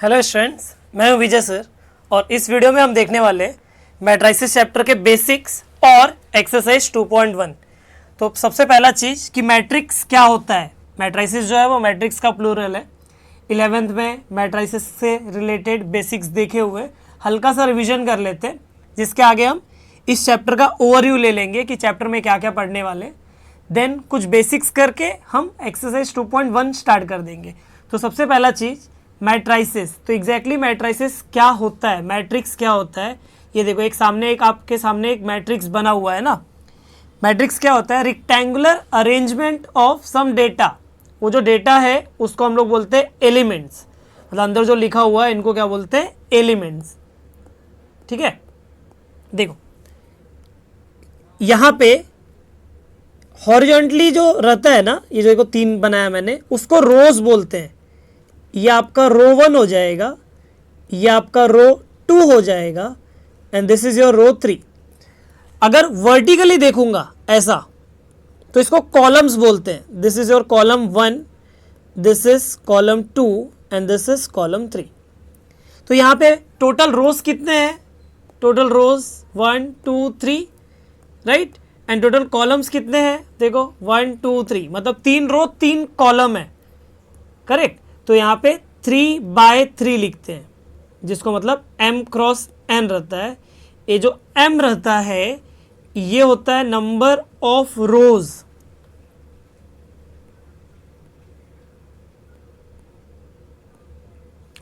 Hello students, मैं हूं विजय sir और इस वीडियो में हम देखने वाले मैट्रिसेस चैप्टर के बेसिक्स और एक्सरसाइज 2.1। तो सबसे पहला चीज़ कि मैट्रिक्स क्या होता है। मैट्रिसेस जो है वो मैट्रिक्स का प्लूरल है। 11th में मैट्रिसेस से रिलेटेड बेसिक्स देखे हुए हल्का सा रिविजन कर लेते हैं, जिसके आगे हम इस चैप्टर का ओवरव्यू ले लेंगे कि चैप्टर में क्या क्या पढ़ने वाले। देन कुछ बेसिक्स करके हम एक्सरसाइज 2.1 स्टार्ट कर देंगे। तो सबसे पहला चीज़ मैट्रिसेस। तो एग्जैक्टली मैट्रिसेस क्या होता है, मैट्रिक्स क्या होता है। ये देखो आपके सामने एक मैट्रिक्स बना हुआ है ना। मैट्रिक्स क्या होता है? Rectangular arrangement of some data. वो जो डेटा है उसको हम लोग बोलते हैं एलिमेंट्स। मतलब अंदर जो लिखा हुआ है इनको क्या बोलते हैं? एलिमेंट्स। ठीक है, देखो यहाँ पे हॉरिजॉन्टली जो रहता है ना, ये जो देखो 3 बनाया मैंने, उसको रोज बोलते हैं। ये आपका रो 1 हो जाएगा, ये आपका रो 2 हो जाएगा एंड दिस इज योर रो 3। अगर वर्टिकली देखूंगा ऐसा तो इसको कॉलम्स बोलते हैं। This is your column 1, this is column 2 and this is column 3। तो यहाँ पे टोटल रोज कितने हैं? Total rows 1 2 3, right. And total columns कितने हैं? देखो 1 2 3, मतलब 3 रो 3 कॉलम है, करेक्ट। तो यहाँ पे 3/3 लिखते हैं, जिसको मतलब m क्रॉस n रहता है। ये जो m रहता है ये होता है नंबर ऑफ रोज,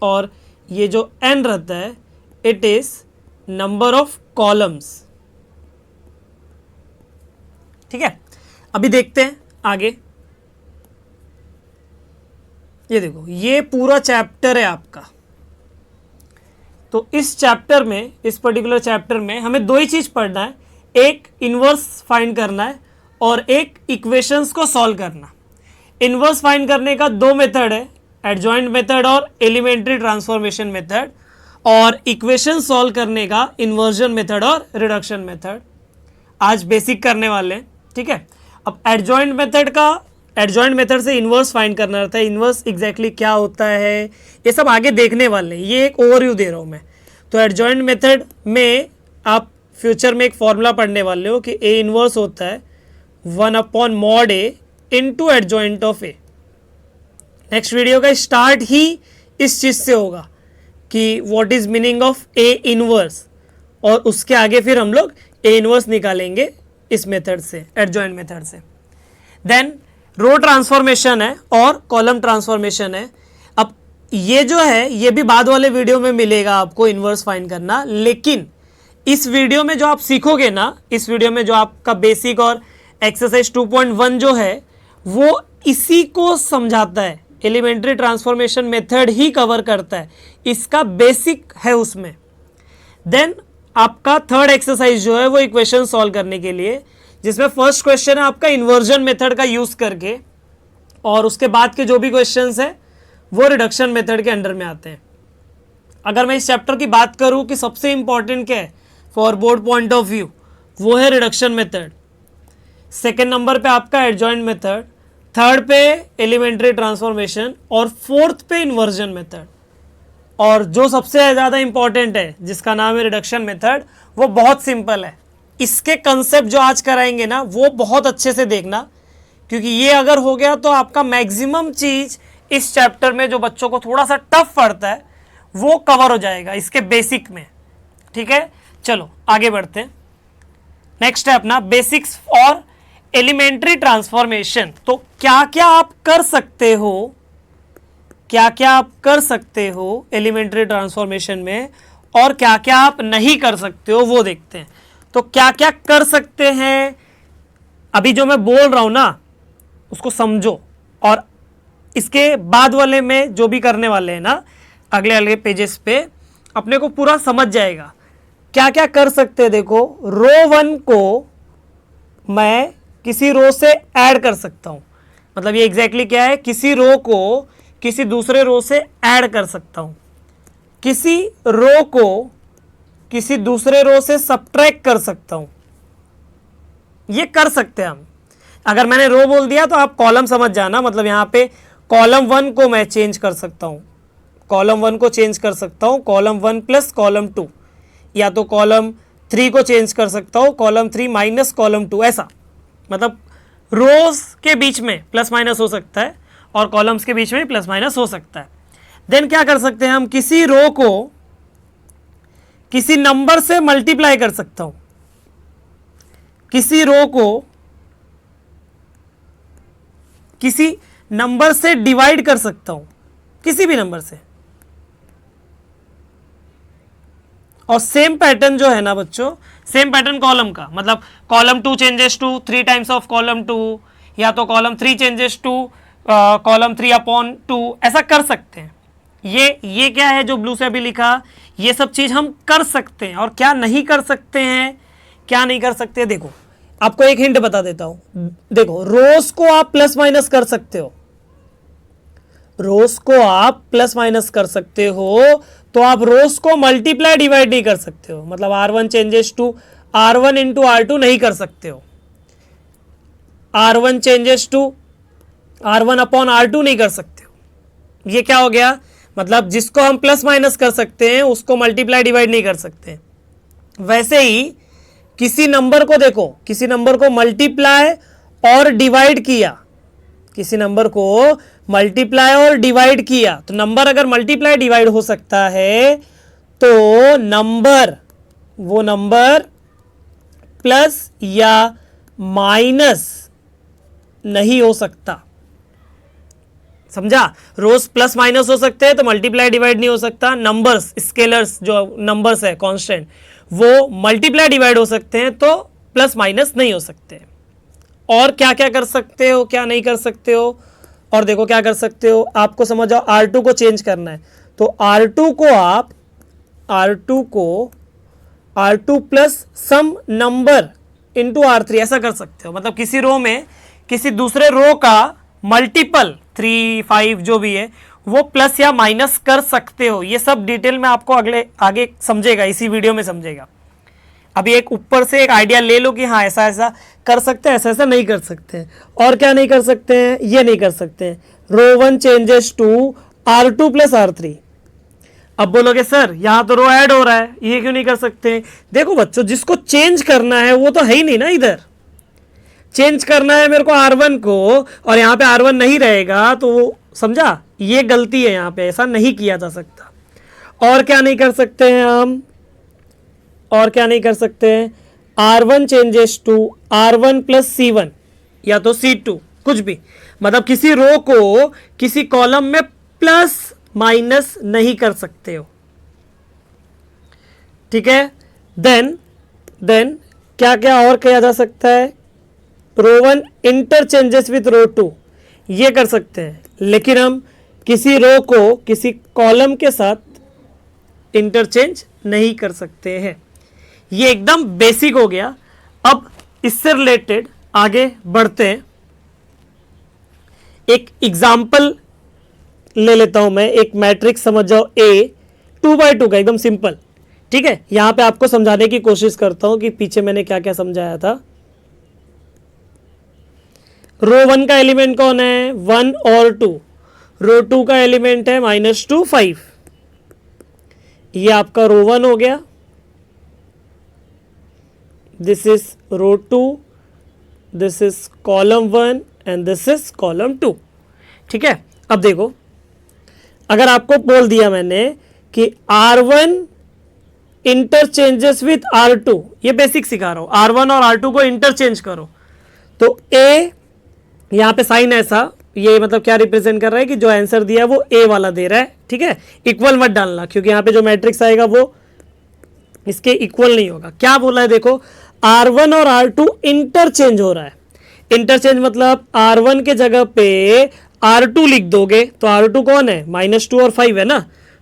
और ये जो n रहता है it is number of columns. ठीक है, अभी देखते हैं आगे। ये देखो ये पूरा चैप्टर है आपका। तो इस चैप्टर में, इस पर्टिकुलर चैप्टर में हमें 2 ही चीज पढ़ना है। एक इनवर्स फाइंड करना है और एक इक्वेशंस को सॉल्व करना। इनवर्स फाइंड करने का 2 मेथड है, एडजॉइंट मेथड और एलिमेंट्री ट्रांसफॉर्मेशन मेथड। और इक्वेशन सॉल्व करने का इन्वर्जन मेथड और रिडक्शन मेथड। आज बेसिक करने वाले हैं, ठीक है। अब एडजॉइंट मेथड से इन्वर्स फाइंड करना रहता है। इन्वर्स एग्जैक्टली क्या होता है ये सब आगे देखने वाले हैं, ये एक ओवरव्यू दे रहा हूँ मैं। तो एडजॉइंट मेथड में आप फ्यूचर में एक फॉर्मूला पढ़ने वाले हो कि ए इन्वर्स होता है 1/mod A into adjoint of A. Next video का स्टार्ट ही इस चीज़ से होगा कि what is meaning of A inverse, और उसके आगे फिर हम लोग ए इन्वर्स निकालेंगे इस मेथड से, एडजॉइंट मेथड से। देन रो ट्रांसफॉर्मेशन है और कॉलम ट्रांसफॉर्मेशन है। अब ये जो है ये भी बाद वाले वीडियो में मिलेगा आपको इन्वर्स फाइंड करना, लेकिन इस वीडियो में जो आप सीखोगे ना, इस वीडियो में जो आपका बेसिक और एक्सरसाइज 2.1 जो है वो इसी को समझाता है। एलिमेंट्री ट्रांसफॉर्मेशन मेथड ही कवर करता है, इसका बेसिक है उसमें। देन आपका थर्ड एक्सरसाइज जो है वो इक्वेशन सॉल्व करने के लिए, जिसमें फर्स्ट क्वेश्चन है आपका इन्वर्जन मेथड का यूज करके, और उसके बाद के जो भी क्वेश्चंस है वो रिडक्शन मेथड के अंडर में आते हैं। अगर मैं इस चैप्टर की बात करूं कि सबसे इंपॉर्टेंट क्या है for board point of view, वो है रिडक्शन मेथड। सेकेंड नंबर पे आपका एडजॉइंट मेथड, थर्ड पे एलिमेंट्री ट्रांसफॉर्मेशन और फोर्थ पे इन्वर्जन मेथड। और जो सबसे ज़्यादा इंपॉर्टेंट है जिसका नाम है रिडक्शन मेथड, वो बहुत सिंपल है। इसके कंसेप्ट जो आज कराएंगे ना वो बहुत अच्छे से देखना, क्योंकि ये अगर हो गया तो आपका मैक्सिमम चीज़ इस चैप्टर में जो बच्चों को थोड़ा सा टफ पड़ता है वो कवर हो जाएगा इसके बेसिक में। ठीक है, चलो आगे बढ़ते हैं। नेक्स्ट है अपना बेसिक्स और एलिमेंट्री ट्रांसफॉर्मेशन। तो क्या क्या आप कर सकते हो, क्या क्या आप कर सकते हो एलिमेंट्री ट्रांसफॉर्मेशन में, और क्या क्या आप नहीं कर सकते हो वो देखते हैं। तो क्या क्या कर सकते हैं, अभी जो मैं बोल रहा हूं ना उसको समझो, और इसके बाद वाले में जो भी करने वाले हैं ना अगले अगले पेजेस पे अपने को पूरा समझ जाएगा क्या क्या कर सकते हैं। देखो रो 1 को मैं किसी रो से ऐड कर सकता हूं, मतलब ये एग्जैक्टली क्या है, किसी रो को किसी दूसरे रो से ऐड कर सकता हूं, किसी रो को किसी दूसरे रो से सब्ट्रैक्ट कर सकता हूं। ये कर सकते हैं हम। अगर मैंने रो बोल दिया तो आप कॉलम समझ जाना, मतलब यहां पे कॉलम 1 को मैं चेंज कर सकता हूं, कॉलम 1 को चेंज कर सकता हूँ कॉलम 1 प्लस कॉलम 2, या तो कॉलम 3 को चेंज कर सकता हूँ कॉलम 3 माइनस कॉलम 2, ऐसा। मतलब रोज के बीच में प्लस माइनस हो सकता है और कॉलम्स के बीच में प्लस माइनस हो सकता है। देन क्या कर सकते हैं हम, किसी रो को किसी नंबर से मल्टीप्लाई कर सकता हूं, किसी रो को किसी नंबर से डिवाइड कर सकता हूं, किसी भी नंबर से। और सेम पैटर्न जो है ना बच्चों, सेम पैटर्न कॉलम का, मतलब column 2 changes to 3 times of column 2, या तो column 3 changes to column 3 upon 2, ऐसा कर सकते हैं। ये क्या है जो ब्लू से अभी लिखा, ये सब चीज हम कर सकते हैं। और क्या नहीं कर सकते हैं, क्या नहीं कर सकते, देखो आपको एक हिंट बता देता हूं। देखो रोज को आप प्लस माइनस कर सकते हो, रोज को आप प्लस माइनस कर सकते हो, तो आप रोज को मल्टीप्लाई डिवाइड नहीं कर सकते हो। मतलब R1 changes to R1 into R2 नहीं कर सकते हो, R1 changes to R1 upon R2 नहीं कर सकते हो। ये क्या हो गया, मतलब जिसको हम प्लस माइनस कर सकते हैं उसको मल्टीप्लाई डिवाइड नहीं कर सकते। वैसे ही किसी नंबर को देखो, किसी नंबर को मल्टीप्लाई और डिवाइड किया, किसी नंबर को मल्टीप्लाई और डिवाइड किया, तो नंबर अगर मल्टीप्लाई डिवाइड हो सकता है तो नंबर, वो नंबर प्लस या माइनस नहीं हो सकता। समझा, रोज प्लस माइनस हो सकते हैं तो मल्टीप्लाई डिवाइड नहीं हो सकता। नंबर्स, स्केलर्स जो नंबर्स है कांस्टेंट, वो मल्टीप्लाई डिवाइड हो सकते हैं तो प्लस माइनस नहीं हो सकते। और क्या क्या कर सकते हो, क्या नहीं कर सकते हो, और देखो क्या कर सकते हो, आपको समझ आओ R2 को चेंज करना है तो R2 को आप R2 प्लस सम नंबर इंटू R3 ऐसा कर सकते हो। मतलब किसी रो में किसी दूसरे रो का मल्टीपल 3, 5 जो भी है वो प्लस या माइनस कर सकते हो। ये सब डिटेल में आपको आगे समझेगा, इसी वीडियो में समझेगा। अभी एक ऊपर से एक आइडिया ले लो कि हाँ ऐसा ऐसा कर सकते हैं, ऐसा ऐसा नहीं कर सकते हैं। और क्या नहीं कर सकते हैं, ये नहीं कर सकते हैं, रो 1 changes to R2 plus R3। अब बोलोगे सर यहां तो रो ऐड हो रहा है, ये क्यों नहीं कर सकते। देखो बच्चों, जिसको चेंज करना है वो तो है ही नहीं ना, इधर चेंज करना है मेरे को R1 को, और यहाँ पे R1 नहीं रहेगा, तो समझा ये गलती है, यहाँ पे ऐसा नहीं किया जा सकता। और क्या नहीं कर सकते हैं हम, और क्या नहीं कर सकते हैं, R1 changes to R1 plus C1 या तो C2, कुछ भी। मतलब किसी रो को किसी कॉलम में प्लस माइनस नहीं कर सकते हो, ठीक है। देन क्या क्या और किया जा सकता है, रो 1 इंटरचेंजेस विथ रो 2, ये कर सकते हैं। लेकिन हम किसी रो को किसी कॉलम के साथ इंटरचेंज नहीं कर सकते हैं। ये एकदम बेसिक हो गया। अब इससे रिलेटेड आगे बढ़ते हैं। एक एग्जाम्पल ले लेता हूं मैं, एक मैट्रिक्स समझ जाओ A 2x2 का, एकदम सिंपल, ठीक है। यहां पे आपको समझाने की कोशिश करता हूं कि पीछे मैंने क्या क्या समझाया था। रो 1 का एलिमेंट कौन है, 1 और 2। रो 2 का एलिमेंट है -2, 5। ये आपका रो 1 हो गया, this is row 2, this is column 1 and this is column 2, ठीक है। अब देखो, अगर आपको बोल दिया मैंने कि R1 इंटरचेंजेस विथ R2, ये बेसिक सिखा रहा हूं, R1 और R2 को इंटरचेंज करो, तो A यहां पे साइन ऐसा, ये मतलब क्या रिप्रेजेंट कर रहा है कि जो आंसर दिया है वो A वाला दे रहा है, ठीक है। इक्वल मत डालना, क्योंकि यहां पे जो मैट्रिक्स आएगा वो इसके इक्वल नहीं होगा। क्या बोला है देखो, R1 और R2 इंटरचेंज हो रहा है। इंटरचेंज मतलब R1 के जगह पे R2 लिख दोगे, तो R2 कौन है, -2 और 5 है ना,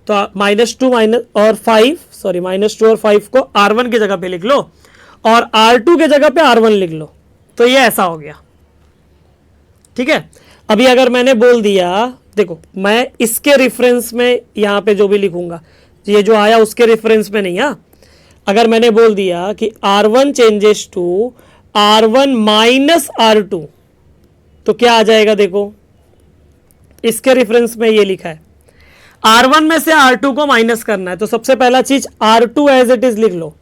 तो -2 और 5, सॉरी -2 और 5 को R1 की जगह पे लिख लो और R2 के जगह पे R1 लिख लो, तो ये ऐसा हो गया, ठीक है। अभी अगर मैंने बोल दिया, देखो मैं इसके रेफरेंस में यहां पे जो भी लिखूंगा, ये जो आया उसके रेफरेंस में नहीं, हाँ। अगर मैंने बोल दिया कि R1 changes to R1 minus R2, तो क्या आ जाएगा, देखो इसके रेफरेंस में ये लिखा है R1 में से R2 को माइनस करना है, तो सबसे पहला चीज R2 एज इट इज लिख लो।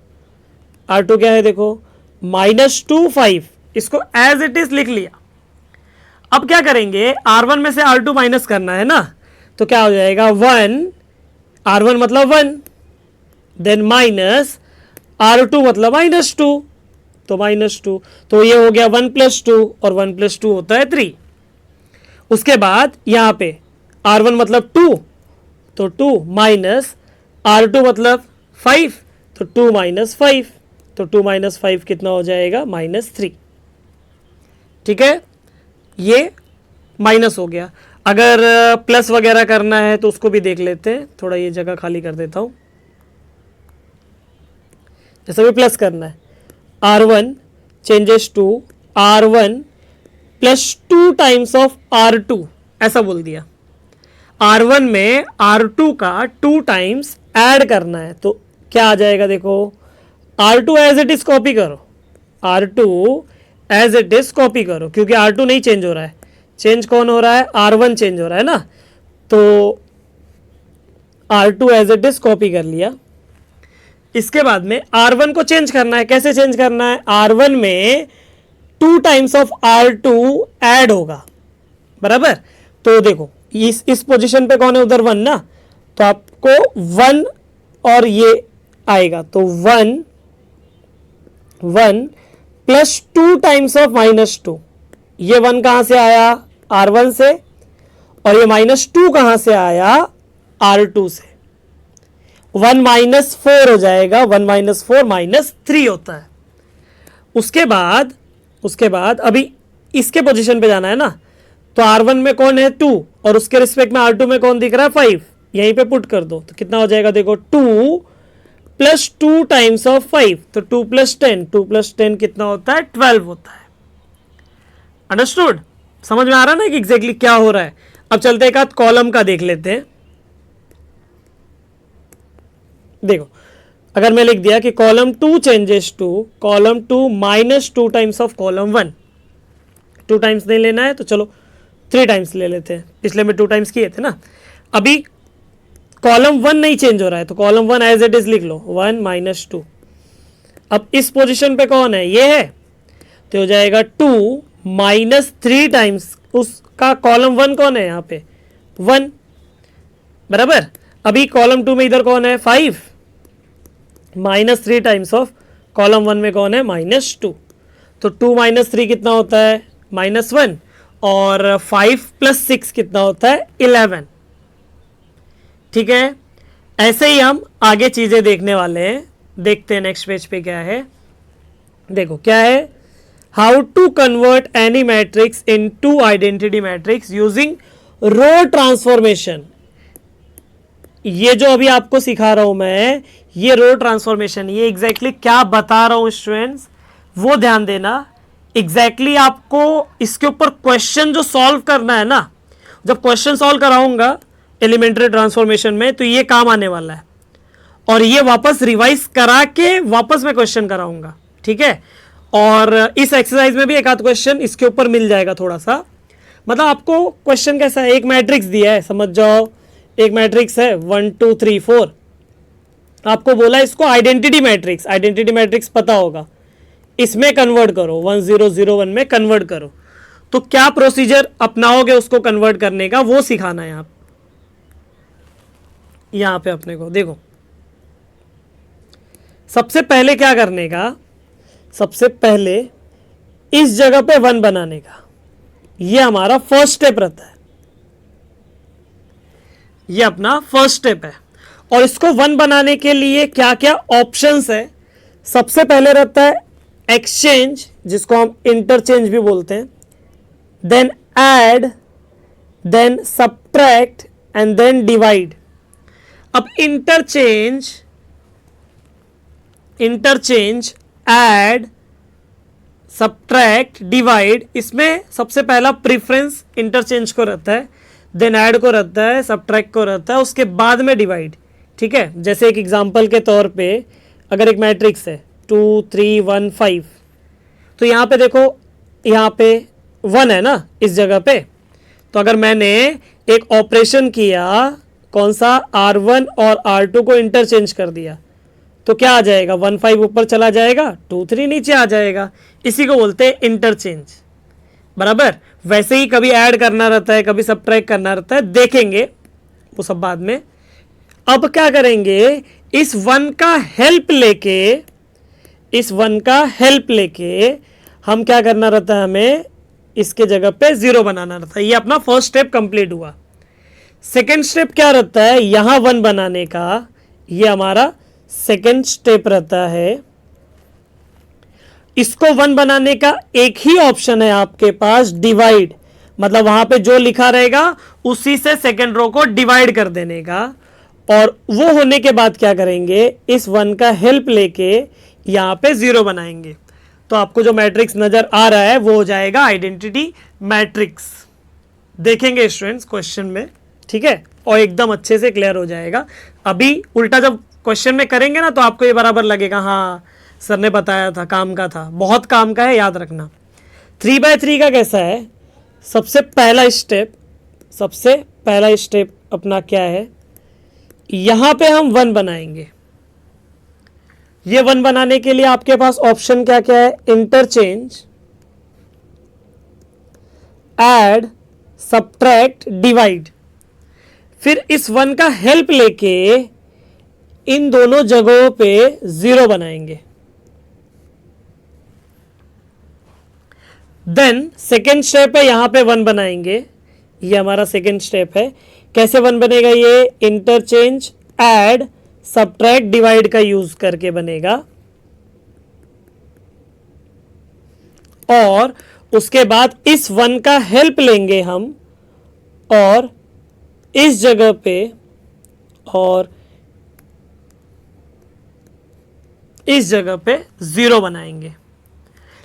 R2 क्या है देखो, -2 5, इसको एज इट इज लिख लिया। अब क्या करेंगे, R1 में से R2 माइनस करना है ना, तो क्या हो जाएगा 1, R1 मतलब 1, देन माइनस R2 मतलब -2, तो -2, तो ये हो गया 1 + 2 और 1 + 2 होता है 3। उसके बाद यहां पे R1 मतलब 2, तो 2 माइनस R2 मतलब 5, तो 2 - 5, तो 2 - 5 कितना हो जाएगा -3। ठीक है, ये माइनस हो गया। अगर प्लस वगैरह करना है तो उसको भी देख लेते हैं, थोड़ा ये जगह खाली कर देता हूं। जैसे भी प्लस करना है, R1 changes to R1 + 2 times of R2, ऐसा बोल दिया। R1 में R2 का 2 टाइम्स ऐड करना है, तो क्या आ जाएगा देखो, R2 as it is copy करो, R2 as it is copy करो, क्योंकि R2 नहीं चेंज हो रहा है, चेंज कौन हो रहा है, R1 चेंज हो रहा है ना, तो R2 as it is copy कर लिया। इसके बाद में R1 को चेंज करना है, कैसे चेंज करना है, R1 में 2 टाइम्स ऑफ R2 ऐड होगा, बराबर। तो देखो इस पोजीशन पे कौन है, उधर 1 ना, तो आपको 1 और ये आएगा, तो 1 + 2 टाइम्स ऑफ -2, ये 1 कहां से आया, R1 से, और ये -2 कहां से आया, R2 से। 1 - 4 हो जाएगा, 1 - 4 -3 होता है। उसके बाद अभी इसके पोजीशन पे जाना है ना, तो R1 में कौन है 2, और उसके रिस्पेक्ट में R2 में कौन दिख रहा है 5, यहीं पे पुट कर दो, तो कितना हो जाएगा देखो, 2 + 2 टाइम्स ऑफ 5, तो 2 + 10, 2 + 10 कितना होता है, 12 होता है। अंडरस्टूड, समझ में आ रहा है ना कि एग्जैक्टली क्या हो रहा है। अब चलते एक आध कॉलम का देख लेते हैं। देखो अगर मैं लिख दिया कि column 2 changes to column 2 -2 times of column 1, 2 times नहीं लेना है तो चलो 3 टाइम्स ले लेते हैं, पिछले में 2 टाइम्स किए थे ना। अभी कॉलम 1 नहीं चेंज हो रहा है, तो कॉलम 1 एज इट इज लिख लो, 1 - 2। अब इस पोजीशन पे कौन है, ये है, तो हो जाएगा 2 - 3 टाइम्स उसका कॉलम 1 कौन है, यहाँ पे 1, बराबर। अभी कॉलम 2 में इधर कौन है 5, -3 टाइम्स ऑफ कॉलम 1 में कौन है -2, तो 2 - 3 कितना होता है -1, और 5 + 6 कितना होता है 11। ठीक है, ऐसे ही हम आगे चीजें देखने वाले हैं। देखते हैं नेक्स्ट पेज पे क्या है। देखो क्या है, how to convert any matrix into identity matrix using row transformation. ये जो अभी आपको सिखा रहा हूं मैं, ये रो ट्रांसफॉर्मेशन, ये एग्जैक्टली क्या बता रहा हूं स्टूडेंट्स, वो ध्यान देना। एग्जैक्टली आपको इसके ऊपर क्वेश्चन जो सॉल्व करना है ना, जब क्वेश्चन सॉल्व कराऊंगा एलिमेंट्री ट्रांसफॉर्मेशन में, तो ये काम आने वाला है, और ये वापस रिवाइज करा के वापस मैं क्वेश्चन कराऊंगा। ठीक है, और इस एक्सरसाइज में भी एक आध क्वेश्चन इसके ऊपर मिल जाएगा थोड़ा सा। मतलब आपको क्वेश्चन कैसा है, एक मैट्रिक्स दिया है, समझ जाओ, एक मैट्रिक्स है 1 2 3 4, आपको बोला इसको आइडेंटिटी मैट्रिक्स पता होगा, इसमें कन्वर्ट करो, 1 0 0 1 में कन्वर्ट करो। तो क्या प्रोसीजर अपनाओगे उसको कन्वर्ट करने का, वो सिखाना है आप यहां पे अपने को। देखो सबसे पहले क्या करने का, सबसे पहले इस जगह पे 1 बनाने का, ये हमारा फर्स्ट स्टेप रहता है, ये अपना फर्स्ट स्टेप है। और इसको 1 बनाने के लिए क्या क्या ऑप्शंस है, सबसे पहले रहता है एक्सचेंज, जिसको हम इंटरचेंज भी बोलते हैं, then add, then subtract and then divide. अब इंटरचेंज, ऐड, सब्ट्रैक्ट, डिवाइड, इसमें सबसे पहला प्रीफरेंस इंटरचेंज को रहता है, देन ऐड को रहता है, सब्ट्रैक्ट को रहता है, उसके बाद में डिवाइड। ठीक है, जैसे एक एग्जांपल के तौर पे अगर एक मैट्रिक्स है 2 3 1 5, तो यहाँ पे देखो, यहाँ पे 1 है ना इस जगह पे, तो अगर मैंने एक ऑपरेशन किया कौन सा R1 और R2 को इंटरचेंज कर दिया तो क्या आ जाएगा, 1 5 ऊपर चला जाएगा, 2 3 नीचे आ जाएगा। इसी को बोलते हैं इंटरचेंज, बराबर। वैसे ही कभी ऐड करना रहता है, कभी सबट्रैक्ट करना रहता है, देखेंगे वो सब बाद में। अब क्या करेंगे, इस 1 का हेल्प लेके हम क्या करना रहता है, हमें इसके जगह पे 0 बनाना रहता है। ये अपना फर्स्ट स्टेप कंप्लीट हुआ। सेकेंड स्टेप क्या रहता है, यहां 1 बनाने का, ये हमारा सेकेंड स्टेप रहता है। इसको 1 बनाने का एक ही ऑप्शन है आपके पास, डिवाइड, मतलब वहां पे जो लिखा रहेगा उसी से सेकेंड रो को डिवाइड कर देने का। और वो होने के बाद क्या करेंगे, इस 1 का हेल्प लेके यहां पे 0 बनाएंगे। तो आपको जो मैट्रिक्स नजर आ रहा है वो हो जाएगा आइडेंटिटी मैट्रिक्स। देखेंगे स्टूडेंट्स क्वेश्चन में, ठीक है, और एकदम अच्छे से क्लियर हो जाएगा। अभी उल्टा जब क्वेश्चन में करेंगे ना तो आपको ये बराबर लगेगा, हाँ सर ने बताया था, काम का था, बहुत काम का है, याद रखना। 3/3 का कैसा है, सबसे पहला स्टेप अपना क्या है, यहां पे हम 1 बनाएंगे। ये 1 बनाने के लिए आपके पास ऑप्शन क्या क्या है, इंटरचेंज, ऐड, सबट्रैक्ट, डिवाइड। फिर इस 1 का हेल्प लेके इन दोनों जगहों पे 0 बनाएंगे। देन सेकेंड स्टेप है, यहां पे 1 बनाएंगे। ये हमारा सेकेंड स्टेप है। कैसे 1 बनेगा, ये इंटरचेंज, ऐड, सबट्रैक्ट, डिवाइड का यूज करके बनेगा। और उसके बाद इस 1 का हेल्प लेंगे हम और इस जगह पे और इस जगह पे 0 बनाएंगे।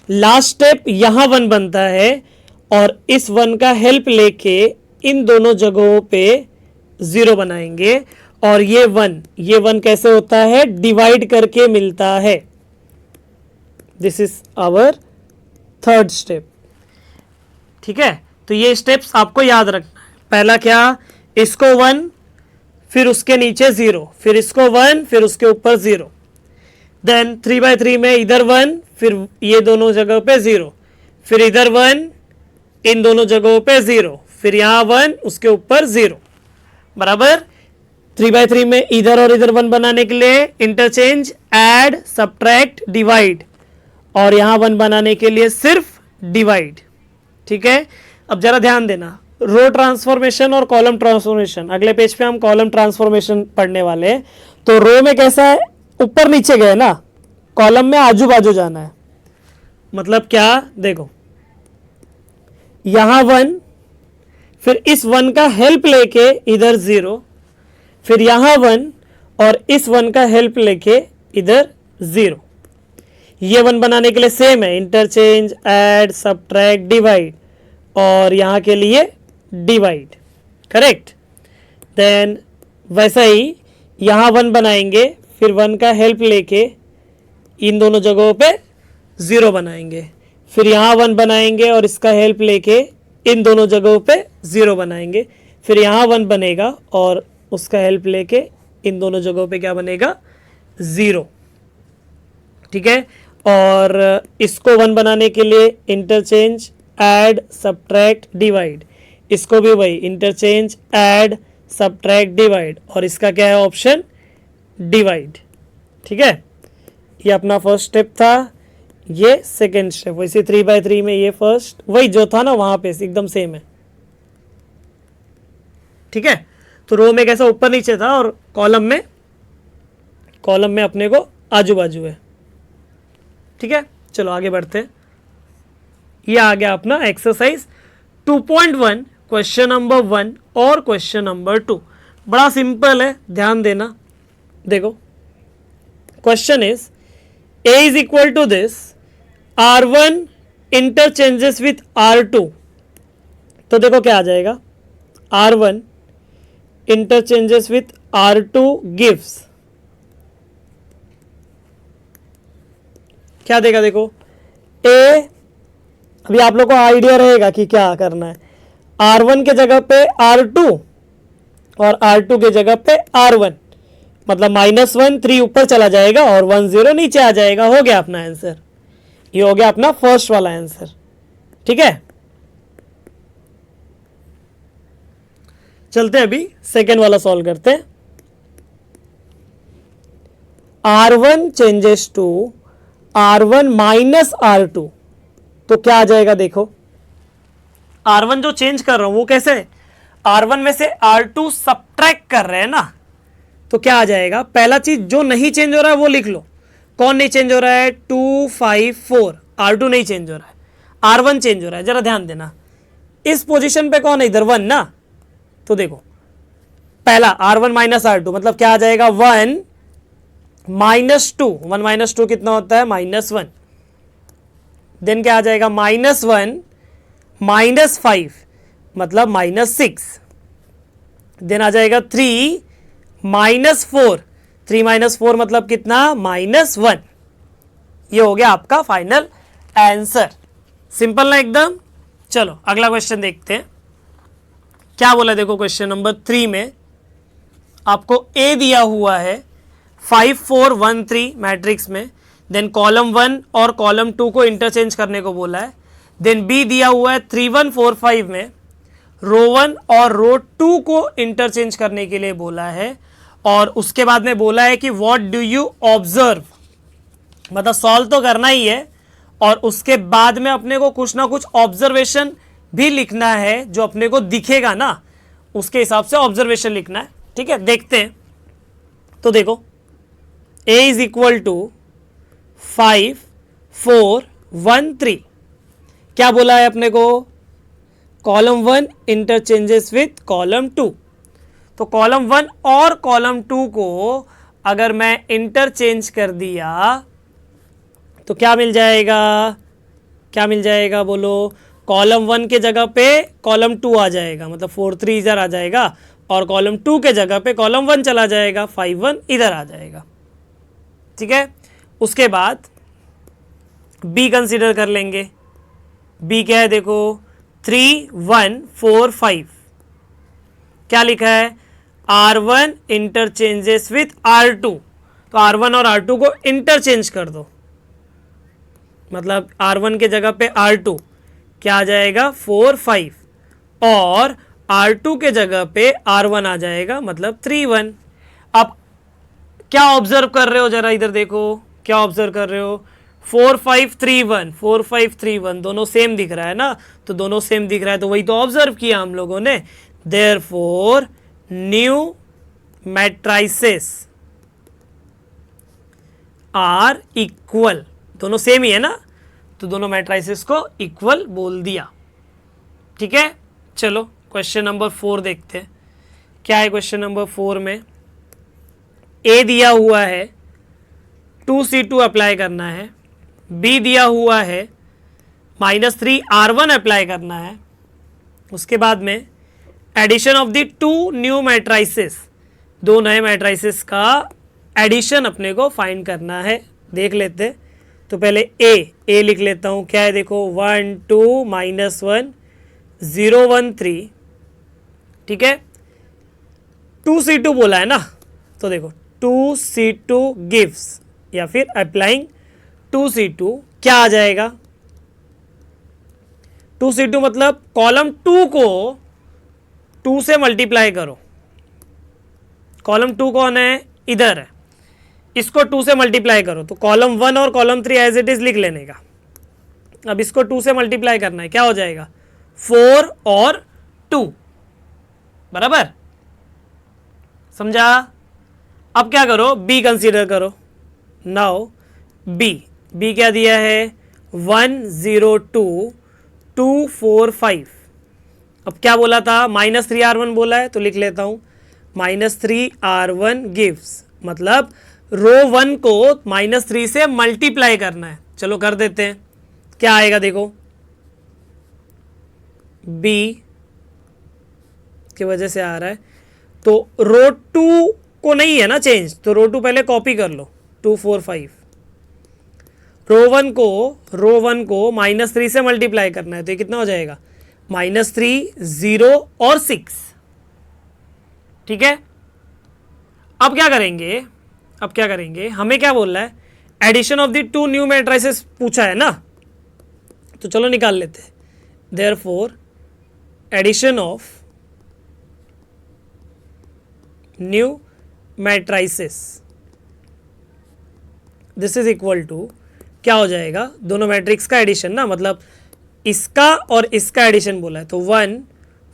लास्ट स्टेप यहां 1 बनता है और इस 1 का हेल्प लेके इन दोनों जगहों पे 0 बनाएंगे। और ये 1 कैसे होता है, डिवाइड करके मिलता है। This is our third step, ठीक है। तो ये स्टेप्स आपको याद रखना है। पहला क्या, इसको 1, फिर उसके नीचे 0, फिर इसको 1, फिर उसके ऊपर 0। देन 3/3 में इधर 1, फिर ये दोनों जगह पे 0, फिर इधर 1, इन दोनों जगहों पे 0, फिर यहां 1, उसके ऊपर 0, बराबर। 3/3 में इधर और इधर 1 बनाने के लिए इंटरचेंज, ऐड, सबट्रैक्ट, डिवाइड, और यहां 1 बनाने के लिए सिर्फ डिवाइड, ठीक है। अब जरा ध्यान देना, रो ट्रांसफॉर्मेशन और कॉलम ट्रांसफॉर्मेशन, अगले पेज पे हम कॉलम ट्रांसफॉर्मेशन पढ़ने वाले हैं। तो रो में कैसा है, ऊपर नीचे गए ना, कॉलम में आजू बाजू जाना है। मतलब क्या, देखो यहां 1, फिर इस 1 का हेल्प लेके इधर 0, फिर यहां 1 और इस 1 का हेल्प लेके इधर 0। ये 1 बनाने के लिए सेम है, इंटरचेंज, ऐड, सबट्रैक्ट, डिवाइड, और यहां के लिए डिवाइड, करेक्ट। देन वैसा ही यहां 1 बनाएंगे, फिर 1 का हेल्प लेके इन दोनों जगहों पे 0 बनाएंगे, फिर यहां 1 बनाएंगे और इसका हेल्प लेके इन दोनों जगहों पे 0 बनाएंगे, फिर यहां 1 बनेगा और उसका हेल्प लेके इन दोनों जगहों पे क्या बनेगा, 0, ठीक है। और इसको 1 बनाने के लिए इंटरचेंज, ऐड, सबट्रैक्ट, डिवाइड, इसको भी वही इंटरचेंज, ऐड, सबट्रैक्ट, डिवाइड, और इसका क्या है ऑप्शन, डिवाइड, ठीक है। ये अपना फर्स्ट स्टेप था, ये सेकेंड स्टेप। वैसे 3/3 में ये फर्स्ट, वही जो था ना वहां पे एकदम सेम है, ठीक है। तो रो में कैसा ऊपर नीचे था और कॉलम में अपने को आजू बाजू है, ठीक है। चलो आगे बढ़ते हैं। ये आ गया अपना एक्सरसाइज 2.1 क्वेश्चन नंबर 1 और क्वेश्चन नंबर 2। बड़ा सिंपल है, ध्यान देना। देखो question is A is equal to this, R1 interchanges with R2। तो देखो क्या आ जाएगा, R1 interchanges with R2 gives, क्या देगा, देखो A, अभी आप लोग को आइडिया रहेगा कि क्या करना है। R1 के जगह पे R2 और R2 के जगह पे R1, मतलब -1 3 ऊपर चला जाएगा और 1 0 नीचे आ जाएगा। हो गया अपना आंसर, ये हो गया अपना फर्स्ट वाला आंसर। ठीक है, चलते हैं अभी सेकेंड वाला सॉल्व करते हैं। R1 changes to R1 minus R2, तो क्या आ जाएगा देखो। R1 जो चेंज कर रहा हूं वो कैसे, R1 में से R2 सब्ट्रैक्ट कर रहे हैं ना, तो क्या आ जाएगा। पहला चीज जो नहीं चेंज हो रहा है वो लिख लो। कौन नहीं चेंज हो रहा है, 2 5 4, R2 नहीं चेंज हो रहा है, R1 चेंज हो रहा है। जरा ध्यान देना, इस पोजीशन पे कौन है, इधर 1 ना, तो देखो पहला R1 माइनस R2 मतलब क्या आ जाएगा, 1 -2, 1 -2 कितना होता है, -1। देन क्या आ जाएगा, -1 -5 मतलब -6। देन आ जाएगा 3 -4, 3 -4 मतलब कितना, -1। ये हो गया आपका फाइनल आंसर। सिंपल ना एकदम। चलो अगला क्वेश्चन देखते हैं क्या बोला। देखो क्वेश्चन नंबर 3 में आपको ए दिया हुआ है 5 4 1 3 मैट्रिक्स में, देन कॉलम 1 और कॉलम 2 को इंटरचेंज करने को बोला है। देन बी दिया हुआ है 3 1 4 5 में रो 1 और रो 2 को इंटरचेंज करने के लिए बोला है। और उसके बाद में बोला है कि व्हाट डू यू ऑब्जर्व, मतलब सॉल्व तो करना ही है और उसके बाद में अपने को कुछ ना कुछ ऑब्जर्वेशन भी लिखना है, जो अपने को दिखेगा ना उसके हिसाब से ऑब्जर्वेशन लिखना है। ठीक है, देखते हैं। तो देखो a इज इक्वल टू 5 4 1 3, क्या बोला है अपने को, कॉलम 1 इंटरचेंजेस विथ कॉलम 2। तो कॉलम 1 और कॉलम 2 को अगर मैं इंटरचेंज कर दिया तो क्या मिल जाएगा, क्या मिल जाएगा बोलो। कॉलम 1 के जगह पे कॉलम 2 आ जाएगा, मतलब 4 3 इधर आ जाएगा और कॉलम 2 के जगह पे कॉलम 1 चला जाएगा, 5 1 इधर आ जाएगा। ठीक है, उसके बाद बी कंसीडर कर लेंगे। बी क्या है देखो, 3 1 4 5, क्या लिखा है, R1 इंटरचेंजेस विथ R2। तो R1 और R2 को इंटरचेंज कर दो, मतलब R1 के जगह पे R2 क्या आ जाएगा 4 5 और R2 के जगह पे R1 आ जाएगा, मतलब 3 1। अब क्या ऑब्जर्व कर रहे हो, जरा इधर देखो क्या ऑब्जर्व कर रहे हो, 4 5 3 1, 4 5 3 1 दोनों सेम दिख रहा है ना, तो दोनों सेम दिख रहा है तो वही तो ऑब्जर्व किया हम लोगों ने। Therefore new matrices are equal, दोनों सेम ही है ना, तो दोनों मैट्राइसेस को इक्वल बोल दिया। ठीक है, चलो क्वेश्चन नंबर 4 देखते हैं क्या है। क्वेश्चन नंबर 4 में ए दिया हुआ है 2C2 अप्लाई करना है, बी दिया हुआ है -3 R1 अप्लाई करना है। उसके बाद में addition of the 2 new matrices, दो नए मैट्राइसेस का एडिशन अपने को फाइंड करना है। देख लेते हैं, तो पहले ए लिख लेता हूँ, क्या है देखो 1 2 -1 0 1 3। ठीक है, 2C2 बोला है ना, तो देखो 2C2 गिव्स या फिर अप्लाइंग 2C2 क्या आ जाएगा, 2C2 मतलब कॉलम 2 को 2 से मल्टीप्लाई करो। कॉलम 2 कौन है, इधर है, इसको 2 से मल्टीप्लाई करो, तो कॉलम 1 और कॉलम 3 एज इट इज लिख लेने का। अब इसको 2 से मल्टीप्लाई करना है, क्या हो जाएगा 4 और 2, बराबर, समझा। अब क्या करो, बी कंसीडर करो। नाउ बी क्या दिया है 1 0 2 2 4 5। अब क्या बोला था, -3 R1 बोला है, तो लिख लेता हूं -3 R1 गिव्स, मतलब रो 1 को -3 से मल्टीप्लाई करना है। चलो कर देते हैं, क्या आएगा देखो, बी की वजह से आ रहा है, तो रो 2 को नहीं है ना चेंज, तो रो 2 पहले कॉपी कर लो, 2 4 5। रो 1 को -3 से मल्टीप्लाई करना है, तो ये कितना हो जाएगा -3 0 और 6। ठीक है, अब क्या करेंगे, हमें क्या बोल रहा है, addition of the two new matrices पूछा है ना, तो चलो निकाल लेते हैं। Therefore addition of new matrices, this is equal to, क्या हो जाएगा, दोनों मैट्रिक्स का एडिशन ना, मतलब इसका और इसका एडिशन बोला है, तो 1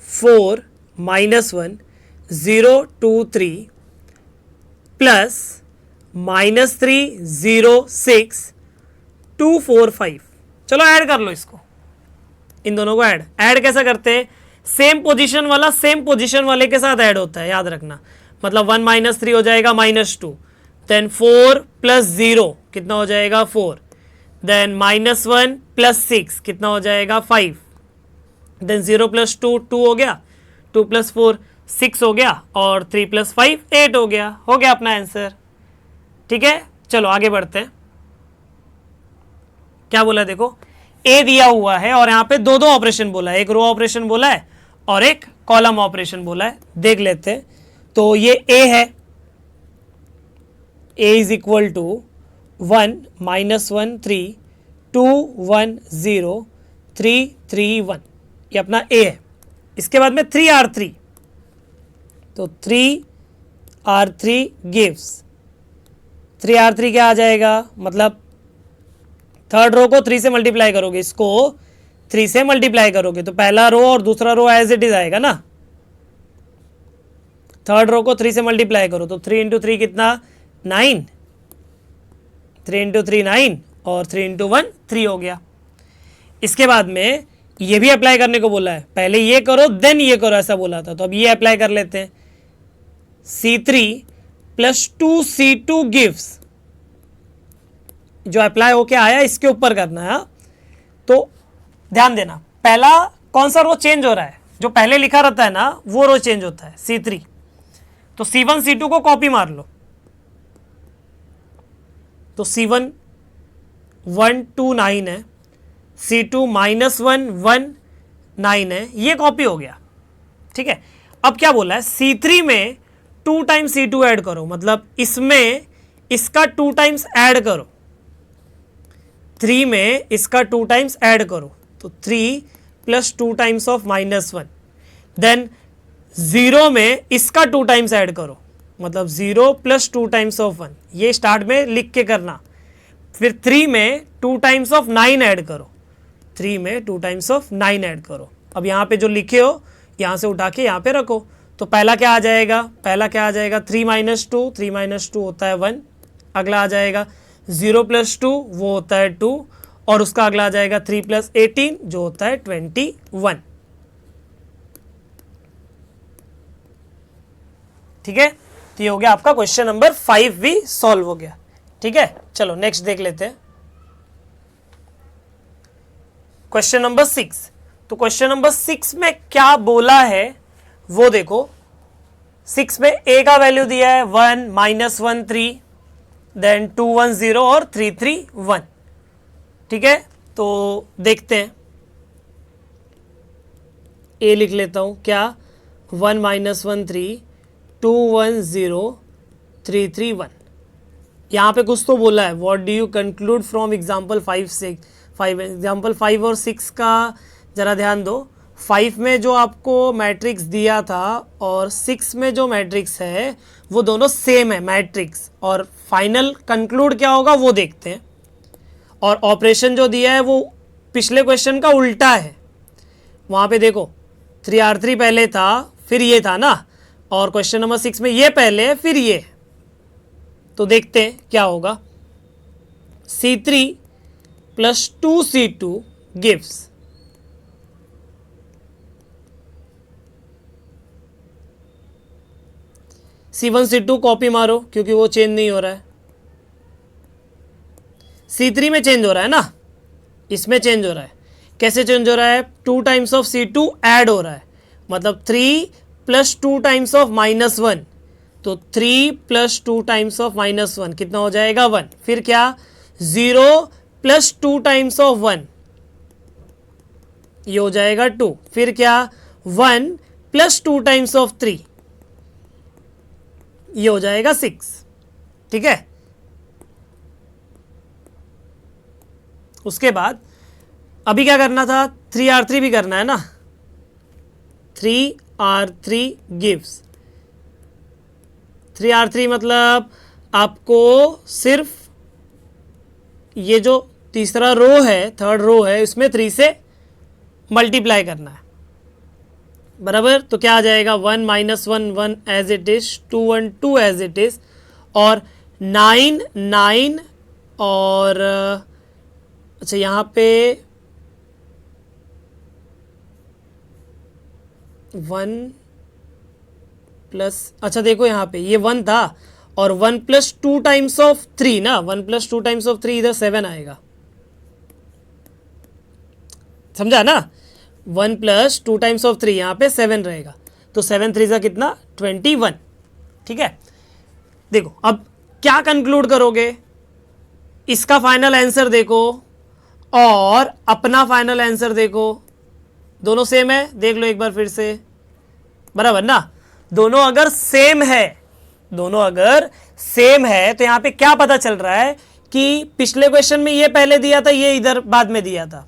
4 -1 0 2 3 प्लस -3 0 6 2 4 5। चलो ऐड कर लो इसको, इन दोनों को ऐड कैसा करते हैं, सेम पोजीशन वाला सेम पोजीशन वाले के साथ ऐड होता है, याद रखना। मतलब 1 -3 हो जाएगा -2, देन 4 + 0 कितना हो जाएगा 4, देन -1 + 6 कितना हो जाएगा 5, देन 0 + 2 2 हो गया, 2 + 4 6 हो गया, और 3 + 5 8 हो गया अपना आंसर। ठीक है, चलो आगे बढ़ते हैं। क्या बोला देखो, ए दिया हुआ है और यहाँ पे दो ऑपरेशन बोला है, एक रो ऑपरेशन बोला है और एक कॉलम ऑपरेशन बोला है। देख लेते हैं, तो ये ए है, ए इज इक्वल टू 1 -1 3 2 1 0 3 3 1, ये अपना ए है। इसके बाद में 3R3, तो 3R3 गिव्स 3R3 क्या आ जाएगा, मतलब थर्ड रो को 3 से मल्टीप्लाई करोगे, इसको 3 से मल्टीप्लाई करोगे तो पहला रो और दूसरा रो एज इट इज आएगा ना। थर्ड रो को 3 से मल्टीप्लाई करो तो 3 × 3 कितना 9, 3 × 3 9 और 3 × 1 3 हो गया। इसके बाद में ये भी अप्लाई करने को बोला है, पहले ये करो देन ये करो ऐसा बोला था, तो अब ये अप्लाई कर लेते हैं। C3 + 2C2 गिव्स, जो अप्लाई होके आया इसके ऊपर करना है। तो ध्यान देना, पहला कौन सा रो चेंज हो रहा है, जो पहले लिखा रहता है ना वो रो चेंज होता है C3, तो C1 C2 को कॉपी मार लो, तो C1 1 2 9 है, C2 -1 1 9 है, ये कॉपी हो गया। ठीक है, अब क्या बोला है, C3 में 2 टाइम्स C2 ऐड करो, मतलब इसमें इसका 2 टाइम्स ऐड करो, 3 में इसका 2 टाइम्स ऐड करो, तो 3 + 2 टाइम्स ऑफ -1, देन 0 में इसका 2 टाइम्स ऐड करो, मतलब 0 + 2 टाइम्स ऑफ 1, ये स्टार्ट में लिख के करना। फिर 3 में 2 टाइम्स ऑफ 9 ऐड करो, 3 में 2 टाइम्स ऑफ 9 ऐड करो। अब यहाँ पे जो लिखे हो यहाँ से उठा के यहाँ पे रखो, तो पहला क्या आ जाएगा, 3 - 2, 3 - 2 होता है 1, अगला आ जाएगा 0 + 2 वो होता है 2, और उसका अगला आ जाएगा 3 + 18 जो होता है 21। ठीक है, तो ये हो गया आपका क्वेश्चन नंबर 5 भी सॉल्व हो गया। ठीक है, चलो नेक्स्ट देख लेते हैं, क्वेश्चन नंबर 6। तो क्वेश्चन नंबर 6 में क्या बोला है वो देखो। 6 में ए का वैल्यू दिया है 1 -1 3, देन 2 1 0 और 3 3 1। ठीक है, तो देखते हैं, ए लिख लेता हूं, क्या 1 -1 3 2 1 0 3 3 1। यहाँ पे कुछ तो बोला है, what do you conclude from example 5 example 5 और 6 का जरा ध्यान दो। 5 में जो आपको मैट्रिक्स दिया था और 6 में जो मैट्रिक्स है वो दोनों सेम है मैट्रिक्स, और फाइनल कंक्लूड क्या होगा वो देखते हैं। और ऑपरेशन जो दिया है वो पिछले क्वेश्चन का उल्टा है, वहाँ पे देखो 3R3 पहले था फिर ये था ना, और क्वेश्चन नंबर 6 में ये पहले है फिर ये, तो देखते हैं क्या होगा। C3 + 2C2 gives C1 C2 copy मारो क्योंकि वो चेंज नहीं हो रहा है। C3 में चेंज हो रहा है ना, इसमें चेंज हो रहा है। कैसे चेंज हो रहा है, 2 टाइम्स ऑफ C2 ऐड हो रहा है, मतलब 3 + 2 टाइम्स ऑफ -1, तो 3 + 2 टाइम्स ऑफ -1 कितना हो जाएगा 1। फिर क्या 0 + 2 टाइम्स ऑफ 1, ये हो जाएगा 2। फिर क्या 1 + 2 टाइम्स ऑफ 3, ये हो जाएगा 6, ठीक है। उसके बाद अभी क्या करना था, 3R3 भी करना है ना। 3R3 गिव्स 3R3 मतलब आपको सिर्फ ये जो तीसरा रो है, थर्ड रो है, इसमें 3 से मल्टीप्लाई करना है, बराबर। तो क्या आ जाएगा, 1 -1 1 as it is, 2 1 2 as it is, और 9 9 और अच्छा यहाँ पे 1 प्लस, अच्छा देखो यहाँ पे ये 1 था और 1 + 2 टाइम्स ऑफ 3 ना, 1 + 2 टाइम्स ऑफ 3 इधर 7 आएगा, समझा ना। 1 + 2 टाइम्स ऑफ 3 यहाँ पे 7 रहेगा, तो 7 3 का कितना, 21, ठीक है। देखो अब क्या कंक्लूड करोगे, इसका फाइनल आंसर देखो और अपना फाइनल आंसर देखो, दोनों सेम है, देख लो एक बार फिर से, बराबर ना। दोनों अगर सेम है, दोनों अगर सेम है तो यहां पे क्या पता चल रहा है कि पिछले क्वेश्चन में ये पहले दिया था, ये इधर बाद में दिया था,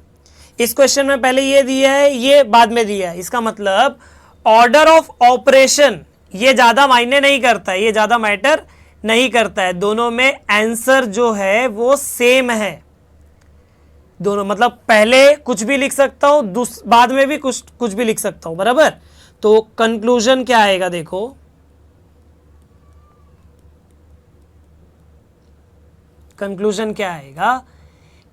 इस क्वेश्चन में पहले ये दिया है, ये बाद में दिया है। इसका मतलब ऑर्डर ऑफ ऑपरेशन ये ज्यादा मायने नहीं करता है, ये ज्यादा मैटर नहीं करता है, दोनों में आंसर जो है वो सेम है। दोनों मतलब पहले कुछ भी लिख सकता हूं, बाद में भी कुछ भी लिख सकता हूं, बराबर। तो कंक्लूजन क्या आएगा, देखो कंक्लूजन क्या आएगा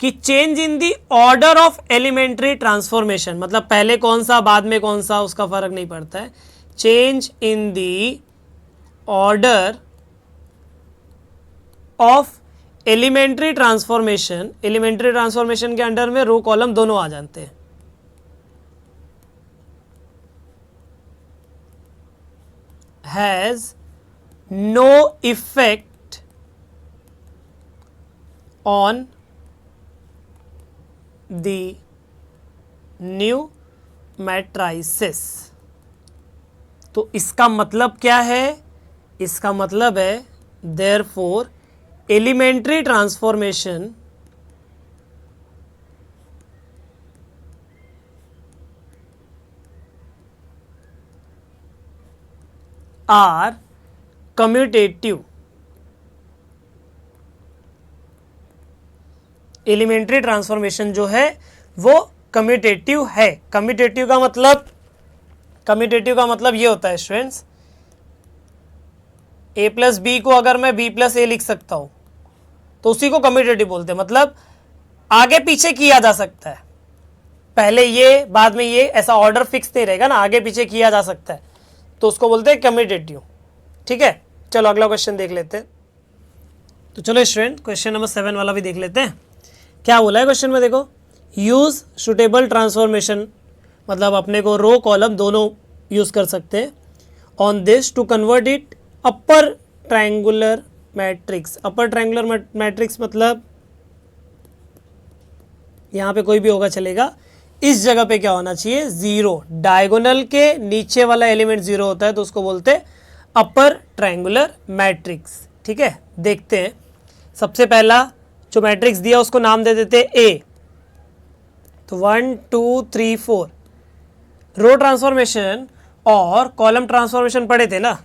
कि change in the order of elementary transformation, मतलब पहले कौन सा बाद में कौन सा उसका फर्क नहीं पड़ता है, change in the order of elementary transformation, elementary transformation के अंडर में रो कॉलम दोनों आ जाते हैं, has no effect on the new matrices. तो इसका मतलब क्या है, इसका मतलब है therefore elementary transformation are commutative, elementary transformation जो है वो कम्यूटेटिव है। कम्यूटेटिव का मतलब ये होता है स्टूडेंट्स, a + b को अगर मैं b + a लिख सकता हूं तो उसी को कम्यूटेटिव बोलते हैं, मतलब आगे पीछे किया जा सकता है, पहले ये बाद में ये, ऐसा ऑर्डर फिक्स नहीं रहेगा ना, आगे पीछे किया जा सकता है, तो उसको बोलते हैं कम्यूटेटिव, ठीक है। चलो अगला क्वेश्चन देख लेते हैं। तो चलो स्टूडेंट क्वेश्चन नंबर 7 वाला भी देख लेते हैं, क्या बोला है क्वेश्चन में, देखो यूज सुटेबल ट्रांसफॉर्मेशन, मतलब अपने को रो कॉलम दोनों यूज कर सकते हैं, on this to convert it upper triangular matrix. Upper triangular matrix मतलब यहां पे कोई भी होगा चलेगा, इस जगह पे क्या होना चाहिए, 0, डायगोनल के नीचे वाला एलिमेंट 0 होता है तो उसको बोलते हैं अपर ट्रायंगुलर मैट्रिक्स, ठीक है। देखते हैं, सबसे पहला जो मैट्रिक्स दिया उसको नाम दे देते A, तो 1 2 3 4 रो ट्रांसफॉर्मेशन और कॉलम ट्रांसफॉर्मेशन पढ़े थे ना।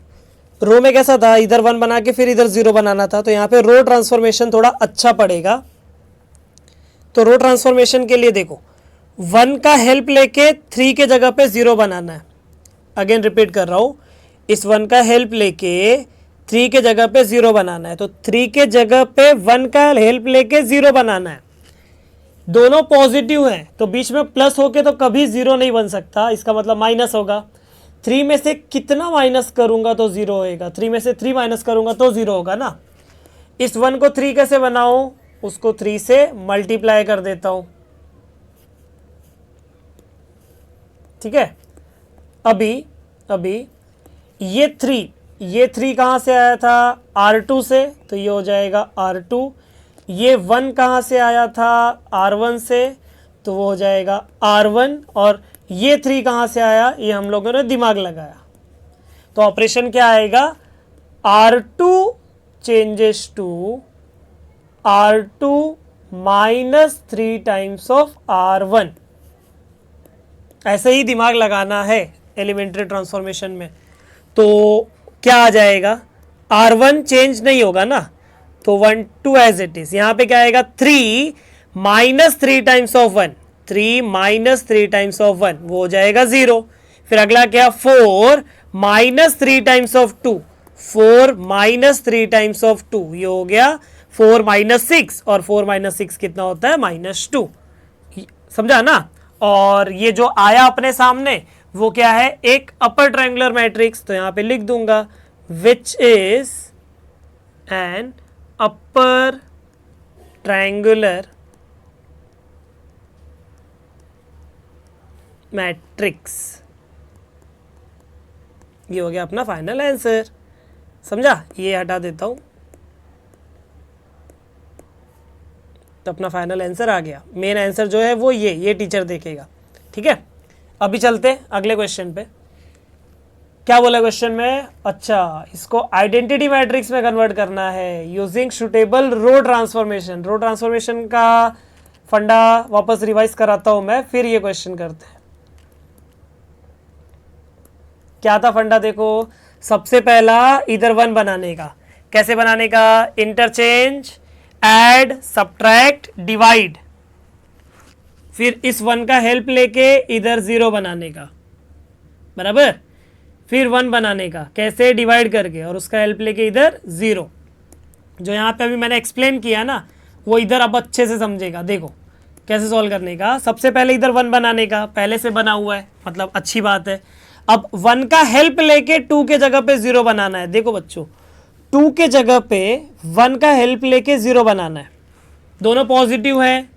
रो में कैसा था, इधर 1 बना के फिर इधर 0 बनाना था, तो यहाँ पे रो ट्रांसफॉर्मेशन थोड़ा अच्छा पड़ेगा। तो रो ट्रांसफॉर्मेशन के लिए देखो 1 का हेल्प लेके 3 के जगह पे 0 बनाना है, अगेन रिपीट कर रहा हूँ, इस 1 का हेल्प लेके 3 के जगह पे 0 बनाना है, तो 3 के जगह पे 1 का हेल्प लेके 0 बनाना है। दोनों पॉजिटिव हैं तो बीच में प्लस होके तो कभी 0 नहीं बन सकता, इसका मतलब माइनस होगा। 3 में से कितना माइनस करूंगा तो 0 होएगा, 3 में से 3 माइनस करूंगा तो 0 होगा ना। इस 1 को 3 कैसे बनाऊं, उसको 3 से मल्टीप्लाई कर देता हूं, ठीक है। अभी ये 3 कहां से आया था, R2 से, तो ये हो जाएगा R2। ये 1 कहां से आया था, R1 से, तो वो हो जाएगा R1। और ये 3 कहां से आया, ये हम लोगों ने दिमाग लगाया, तो ऑपरेशन क्या आएगा, R2 changes to R2 minus 3 times of R1। ऐसे ही दिमाग लगाना है एलिमेंट्री ट्रांसफॉर्मेशन में। तो क्या आ जाएगा, R1 चेंज नहीं होगा ना, तो 1 2 एज इट इज। यहां पे क्या आएगा, 3 minus 3 times of 1, 3 minus 3 times of 1 वो हो जाएगा 0। फिर अगला क्या, 4 minus 3 times of 2, 4 minus 3 times of 2 ये हो गया 4 माइनस 6, और 4 माइनस 6 कितना होता है, -2। समझा ना। और ये जो आया अपने सामने वो क्या है, एक अपर ट्रायंगुलर मैट्रिक्स। तो यहां पे लिख दूंगा which is an upper triangular matrix. ये हो गया अपना फाइनल आंसर। समझा, ये हटा देता हूं तो अपना फाइनल आंसर आ गया। मेन आंसर जो है वो ये टीचर देखेगा। ठीक है, अभी चलते अगले क्वेश्चन पे। क्या बोला क्वेश्चन में, अच्छा इसको आइडेंटिटी मैट्रिक्स में कन्वर्ट करना है यूजिंग सुटेबल रो ट्रांसफॉर्मेशन। रो ट्रांसफॉर्मेशन का फंडा वापस रिवाइज कराता हूं मैं, फिर ये क्वेश्चन करते हैं। क्या था फंडा, देखो सबसे पहला इधर 1 बनाने का। कैसे बनाने का, इंटरचेंज, ऐड, सब्ट्रैक्ट, डिवाइड। फिर इस 1 का हेल्प लेके इधर 0 बनाने का, बराबर। फिर 1 बनाने का, कैसे, डिवाइड करके, और उसका हेल्प लेके इधर 0। जो यहाँ पे अभी मैंने एक्सप्लेन किया ना, वो इधर अब अच्छे से समझेगा। देखो कैसे सॉल्व करने का। सबसे पहले इधर 1 बनाने का, पहले से बना हुआ है, मतलब अच्छी बात है। अब 1 का हेल्प लेके 2 के जगह पे 0 बनाना है। देखो बच्चों, 2 के जगह पे 1 का हेल्प लेके 0 बनाना है। दोनों पॉजिटिव है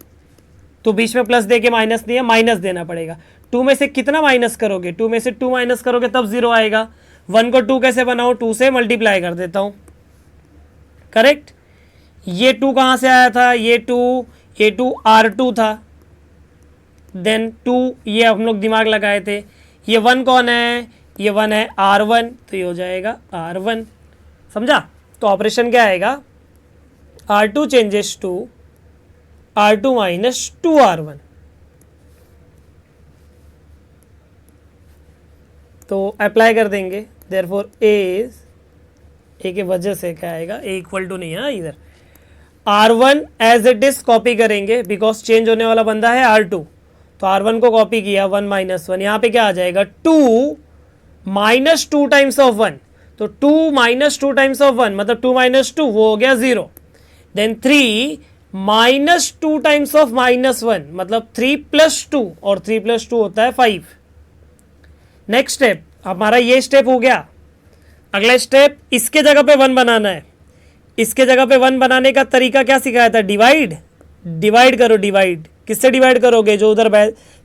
तो बीच में प्लस दे के माइनस नहीं है, माइनस देना पड़ेगा। 2 में से कितना माइनस करोगे, 2 में से 2 माइनस करोगे तब 0 आएगा। 1 को 2 कैसे बनाओ, 2 से मल्टीप्लाई कर देता हूं, करेक्ट। ये 2 कहां से आया था, ये 2 R2 था। देन 2 ये हम लोग दिमाग लगाए थे। ये 1 कौन है, ये 1 है R1, तो ये हो जाएगा R1। समझा। तो ऑपरेशन क्या आएगा, R2 changes to R2 minus 2R1। तो अप्लाई कर देंगे, देयरफॉर ए के वजह से क्या आएगा, ए इक्वल टू नहीं है इधर, R1 as it is copy करेंगे बिकॉज चेंज होने वाला बंदा है R2। तो R1 को कॉपी किया, 1 माइनस 1, यहाँ पे क्या आ जाएगा, 2 माइनस 2 टाइम्स ऑफ 1। तो 2 माइनस 2 टाइम्स ऑफ 1 मतलब 2 माइनस 2 वो हो गया 0। देन 3 माइनस 2 टाइम्स ऑफ -1 मतलब 3 प्लस 2, और 3 प्लस 2 होता है 5। नेक्स्ट स्टेप हमारा ये स्टेप हो गया। अगला स्टेप इसके जगह पे 1 बनाना है। इसके जगह पे 1 बनाने का तरीका क्या सिखाया था, डिवाइड करो। डिवाइड किससे डिवाइड करोगे, जो उधर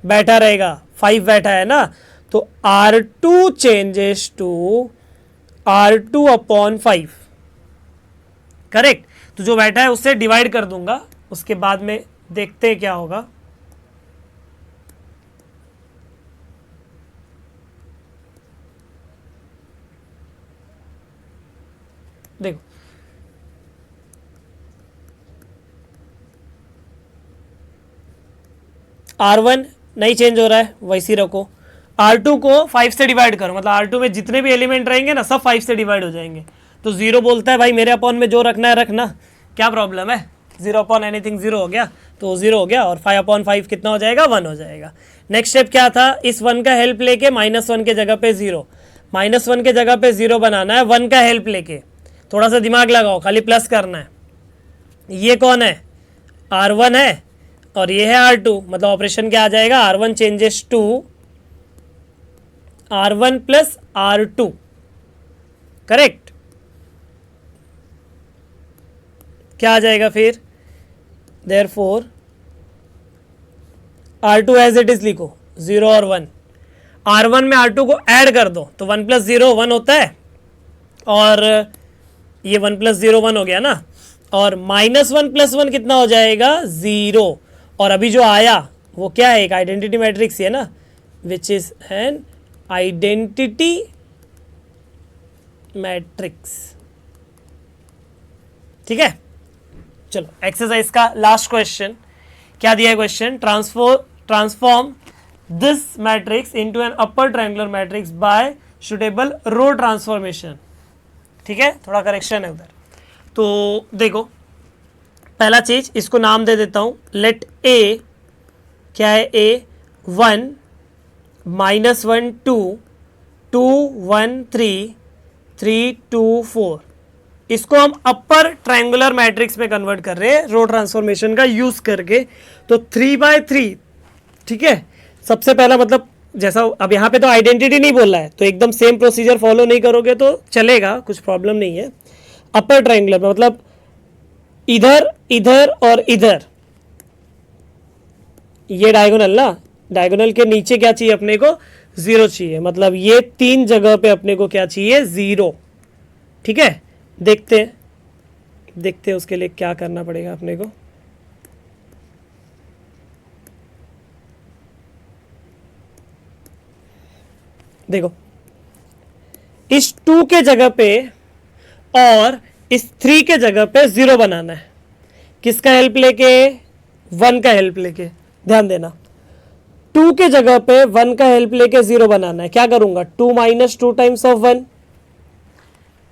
बैठा रहेगा, 5 बैठा है ना, तो R2 changes to R2 upon 5, correct. तो जो बैठा है उससे डिवाइड कर दूंगा, उसके बाद में देखते हैं क्या होगा। देखो R1 नहीं चेंज हो रहा है, वैसी रखो। R2 को 5 से डिवाइड करो, मतलब R2 में जितने भी एलिमेंट रहेंगे ना सब 5 से डिवाइड हो जाएंगे। तो 0 बोलता है भाई मेरे अपॉन में जो रखना है रखना, क्या प्रॉब्लम है, 0 अपॉन एनीथिंग 0 हो गया तो 0 हो गया, और 5 अपॉन 5 कितना हो जाएगा, 1 हो जाएगा। नेक्स्ट स्टेप क्या था, इस 1 का हेल्प लेके -1 के जगह पे 0, -1 के जगह पे 0 बनाना है 1 का हेल्प लेके। थोड़ा सा दिमाग लगाओ, खाली प्लस करना है। ये कौन है, R1 है, और ये है R2, मतलब ऑपरेशन क्या आ जाएगा, R1 changes to R1 plus R2, correct. क्या आ जाएगा फिर, therefore R2 as it is लिखो, 0 और 1। R1 में R2 को ऐड कर दो तो 1 प्लस 0 1 होता है, और ये 1 प्लस 0 1 हो गया ना, और -1 प्लस 1 कितना हो जाएगा, 0। और अभी जो आया वो क्या है, एक आइडेंटिटी मैट्रिक्स है ना, which is an identity matrix. ठीक है, चलो एक्सरसाइज का लास्ट क्वेश्चन क्या दिया है question, transform this matrix into an upper triangular matrix by suitable row transformation. ठीक है, थोड़ा करेक्शन है उधर। तो देखो पहला चीज इसको नाम दे देता हूं, लेट ए क्या है, ए 1 -1 2 2 1 3 3 2 4, इसको हम अपर ट्रायंगुलर मैट्रिक्स में कन्वर्ट कर रहे हैं रो ट्रांसफॉर्मेशन का यूज करके। तो 3/3, ठीक है, सबसे पहला मतलब जैसा अब यहाँ पे तो आइडेंटिटी नहीं बोल रहा है, तो एकदम सेम प्रोसीजर फॉलो नहीं करोगे तो चलेगा, कुछ प्रॉब्लम नहीं है। अपर ट्रायंगुलर में मतलब इधर इधर और इधर, ये डायगोनल ना, डायगोनल के नीचे क्या चाहिए अपने को, 0 चाहिए, मतलब ये 3 जगह पे अपने को क्या चाहिए, 0। ठीक है, देखते हैं उसके लिए क्या करना पड़ेगा अपने को। देखो इस 2 के जगह पे और इस 3 के जगह पे 0 बनाना है। किसका हेल्प लेके, 1 का हेल्प लेके, ध्यान देना। 2 के जगह पे 1 का हेल्प लेके 0 बनाना है। क्या करूंगा, 2 - 2 टाइम्स ऑफ 1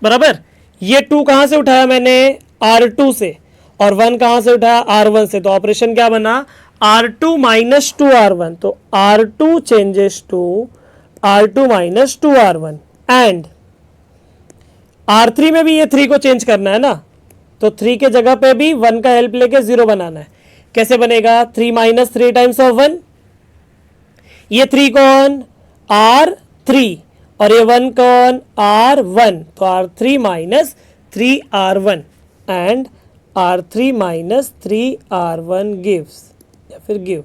बराबर, ये 2 कहां से उठाया मैंने, R2 से, और 1 कहां से उठाया, R1 से। तो ऑपरेशन क्या बना, R2 - 2R1, तो R2 changes to R2 - 2R1 and R3 में भी ये 3 को चेंज करना है ना, तो 3 के जगह पे भी 1 का हेल्प लेके 0 बनाना है। कैसे बनेगा, 3 - 3 टाइम्स ऑफ 1, ये 3 कौन, R3, और ये 1 कौन, R1, तो R3 - 3R1 and R3 - 3R1 gives, या फिर गिव।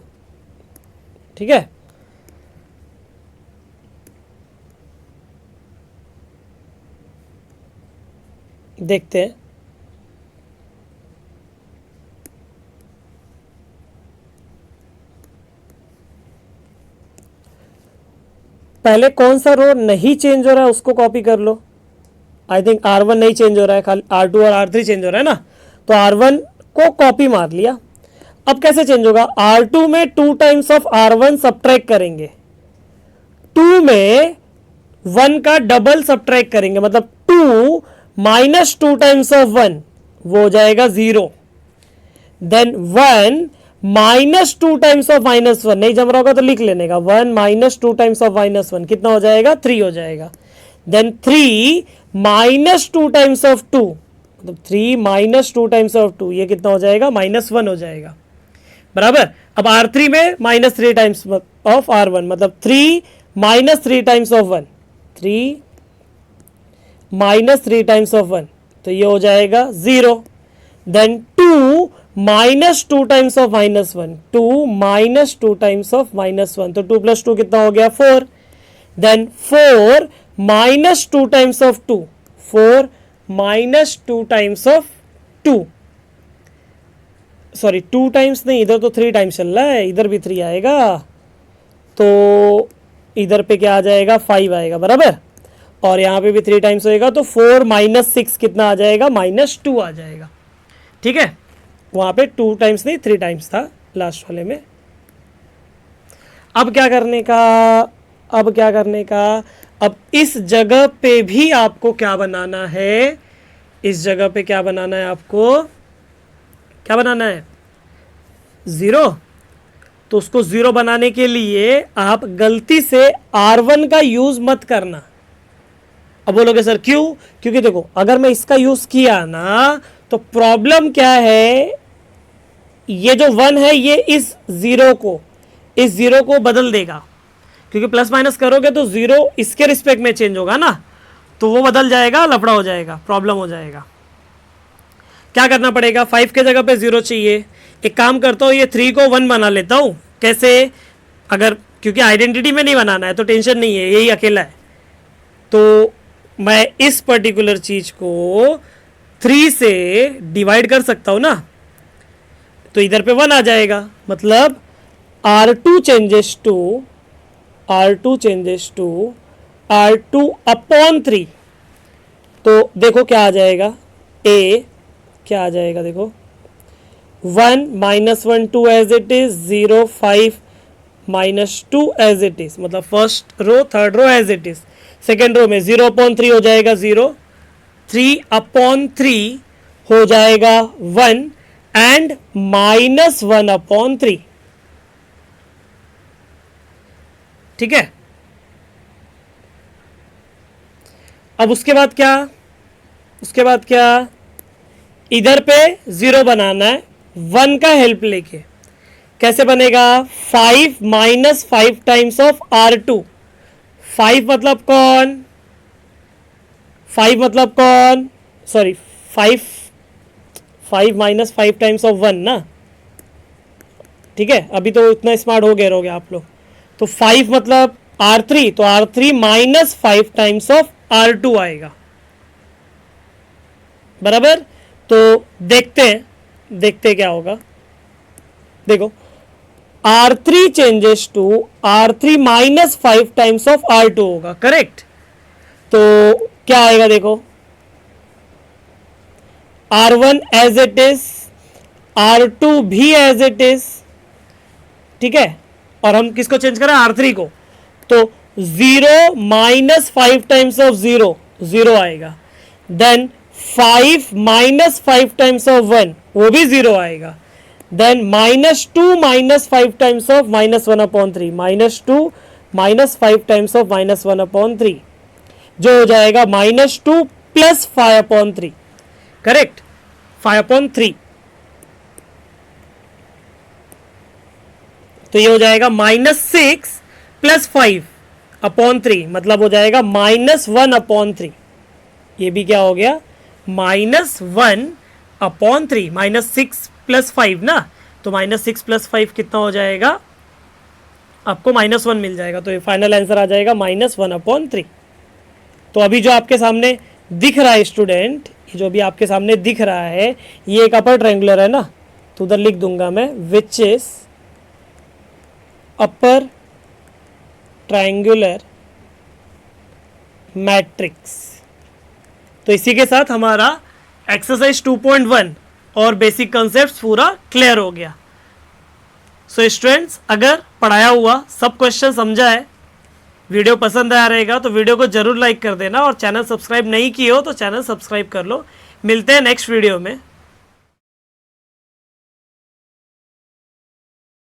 ठीक है, देखते हैं। पहले कौन सा रो नहीं चेंज हो रहा है उसको कॉपी कर लो। आई थिंक R1 नहीं चेंज हो रहा है, खाली R2 और R3 चेंज हो रहा है ना, तो R1 को कॉपी मार लिया। अब कैसे चेंज होगा, R2 में 2 टाइम्स ऑफ R1 सब्ट्रैक्ट करेंगे, 2 में 1 का डबल सब्ट्रैक्ट करेंगे, मतलब 2 - 2 टाइम्स ऑफ 1 वो हो जाएगा 0। देन 1 - 2 टाइम्स ऑफ -1, नहीं जम रहा होगा तो लिख लेने का, 1 - 2 टाइम्स ऑफ -1 कितना हो जाएगा, 3 हो जाएगा। देन 3 - 2 टाइम्स ऑफ 2, मतलब 3 - 2 टाइम्स ऑफ 2, ये कितना हो जाएगा, -1 हो जाएगा बराबर। अब R3 में -3 टाइम्स ऑफ R1, मतलब 3 - 3 टाइम्स ऑफ 1, 3 - 3 टाइम्स ऑफ 1, तो ये हो जाएगा 0। Then 2 - 2 times of -1, 2 - 2 times of -1, तो 2 + 2 कितना हो गया, 4। Then 4 - 2 times of 2, 4 - 2 times of 2, sorry 2 times नहीं, इधर तो 3 टाइम्स चल रहा है, इधर भी 3 आएगा, तो इधर पे क्या आ जाएगा, 5 आएगा बराबर, और यहाँ पे भी 3 टाइम्स होएगा, तो 4 - 6 कितना आ जाएगा, -2 आ जाएगा। ठीक है, वहां पे 2 टाइम्स नहीं 3 टाइम्स था लास्ट वाले में। अब क्या करने का, अब इस जगह पे भी आपको क्या बनाना है, इस जगह पे क्या बनाना है, आपको क्या बनाना है, 0। तो उसको 0 बनाने के लिए आप गलती से R1 का यूज मत करना। अब बोलोगे सर क्यों, क्योंकि देखो अगर मैं इसका यूज किया ना तो प्रॉब्लम क्या है, ये जो 1 है ये इस 0 को बदल देगा, क्योंकि प्लस माइनस करोगे तो 0 इसके रिस्पेक्ट में चेंज होगा ना, तो वो बदल जाएगा, लफड़ा हो जाएगा, प्रॉब्लम हो जाएगा। क्या करना पड़ेगा, 5 के जगह पे 0 चाहिए। एक काम करता हूँ, ये 3 को 1 बना लेता हूँ। कैसे, अगर क्योंकि आइडेंटिटी में नहीं बनाना है तो टेंशन नहीं है, यही अकेला है, तो मैं इस पर्टिकुलर चीज को 3 से डिवाइड कर सकता हूँ ना, तो इधर पे 1 आ जाएगा, मतलब R2 changes to R2 upon 3, तो देखो क्या आ जाएगा, A क्या आ जाएगा देखो, 1 -1 2 as it is, 0 5 -2 as it is, मतलब first row third row as it is. Second row में 0/3 हो जाएगा 0, 3/3 हो जाएगा 1 एंड -1/3। ठीक है, अब उसके बाद क्या, उसके बाद क्या, इधर पे 0 बनाना है 1 का हेल्प लेके। कैसे बनेगा, 5 - 5 टाइम्स ऑफ R2। 5 मतलब कौन, 5 मतलब कौन, सॉरी 5 -5 टाइम्स ऑफ 1 ना। ठीक है, अभी तो इतना स्मार्ट हो गए रहोगे आप लोग। तो 5 मतलब R3, तो R3 -5 टाइम्स ऑफ R2 आएगा, बराबर। तो देखते हैं क्या होगा। देखो, R3 changes to R3 -5 times of R2 होगा, करेक्ट। तो क्या आएगा देखो, R1 as it is, R2 भी एज इट इज। ठीक है, और हम किसको चेंज करें, R3 को। तो 0 -5 टाइम्स ऑफ 0 0 आएगा, देन 5 -5 टाइम्स ऑफ 1 वो भी 0 आएगा, then -2 -5 times of -1/3, -2 -5 times of -1/3 जो हो जाएगा -2 + 5/3, करेक्ट, 5/3। तो ये हो जाएगा -6 + 5/3, मतलब हो जाएगा -1/3। ये भी क्या हो गया, -1/3, -6 + 5 ना, तो -6 + 5 कितना हो जाएगा, आपको -1 मिल जाएगा। तो ये फाइनल आंसर आ जाएगा -1/3। तो अभी जो आपके सामने दिख रहा है स्टूडेंट, जो भी आपके सामने दिख रहा है, ये एक अपर ट्रायंगुलर है ना, तो उधर लिख दूंगा मैं, which is upper triangular matrix. तो इसी के साथ हमारा एक्सरसाइज 2.1 और बेसिक कॉन्सेप्ट्स पूरा क्लियर हो गया। सो स्टूडेंट्स, अगर पढ़ाया हुआ सब क्वेश्चन समझा है, वीडियो पसंद आया रहेगा तो वीडियो को जरूर लाइक कर देना, और चैनल सब्सक्राइब नहीं किए हो तो चैनल सब्सक्राइब कर लो। मिलते हैं नेक्स्ट वीडियो में।